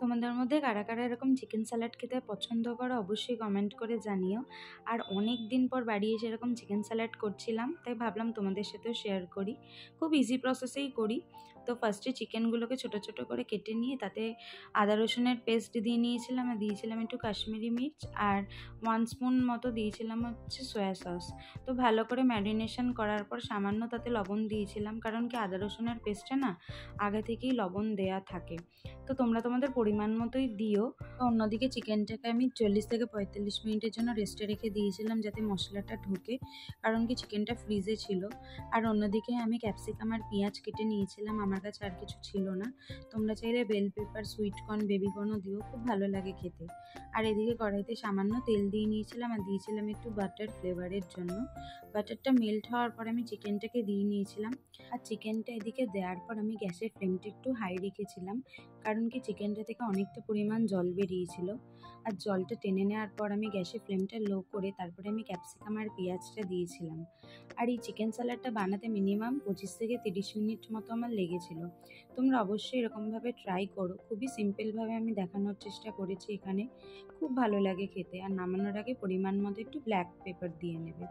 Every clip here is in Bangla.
তোমাদের মধ্যে কারা কারা এরকম চিকেন স্যালাড খেতে পছন্দ করো অবশ্যই কমেন্ট করে জানিও। আর অনেক দিন পর বাড়ি এসে এরকম চিকেন স্যালাড করছিলাম, তাই ভাবলাম তোমাদের সাথেও শেয়ার করি। খুব ইজি প্রসেসেই করি। তো ফার্স্টে চিকেনগুলোকে ছোট ছোট করে কেটে নিয়ে তাতে আদা রসুনের পেস্ট দিয়ে নিয়েছিলাম, আর দিয়েছিলাম একটু কাশ্মীরি মির্চ, আর 1 স্পুন মতো দিয়েছিলাম হচ্ছে সয়া সস। তো ভালো করে ম্যারিনেশন করার পর সামান্য তাতে লবণ দিয়েছিলাম, কারণ কি আদা রসুনের পেস্টে না আগে থেকেই লবণ দেয়া থাকে। তো তোমরা তোমাদের পরিমাণ মতোই দিও। তো অন্যদিকে চিকেনটাকে আমি 40 থেকে 45 মিনিটের জন্য রেস্টে রেখে দিয়েছিলাম যাতে মশলাটা ঢোকে, কারণ কি চিকেনটা ফ্রিজে ছিল। আর অন্যদিকে আমি ক্যাপসিকাম আর পেঁয়াজ কেটে নিয়েছিলাম, আমার কাছে আর কিছু ছিল না। তোমরা চাইলে বেল পেপার, সুইটকর্ন, বেবিকর্নও দিও, খুব ভালো লাগে খেতে। আর এদিকে কড়াইতে সামান্য তেল দিয়ে নিয়েছিলাম, আর দিয়েছিলাম একটু বাটার ফ্লেভারের জন্য। বাটারটা মেল্ট হওয়ার পর আমি চিকেনটাকে দিয়ে নিয়েছিলাম। আর চিকেনটা এদিকে দেওয়ার পর আমি গ্যাসের ফ্লেমটা একটু হাই রেখেছিলাম, কারণ কি চিকেনটা থেকে অনেকটা পরিমাণ জল বেরিয়েছিল। আর জলটা টেনে নেওয়ার পর আমি গ্যাসের ফ্লেমটা লো করে তারপরে আমি ক্যাপসিকাম আর পেঁয়াজটা দিয়েছিলাম। আর এই চিকেন স্যালাডটা বানাতে মিনিমাম 25 থেকে 30 মিনিট মতো আমার লেগেছিল। তোমরা অবশ্যই এরকমভাবে ট্রাই করো, খুবই সিম্পলভাবে আমি দেখানোর চেষ্টা করেছি এখানে। খুব ভালো লাগে খেতে। আর নামানোর আগে পরিমাণ মতো একটু ব্ল্যাক পেপার দিয়ে নেবে।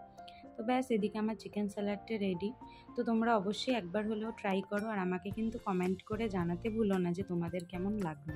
তো ব্যাস, এদিকে আমার চিকেন স্যালাডটা রেডি। তো তোমরা অবশ্যই একবার হলেও ট্রাই করো, আর আমাকে কিন্তু কমেন্ট করে জানাতে ভুলো না যে তোমাদের কেমন লাগলো।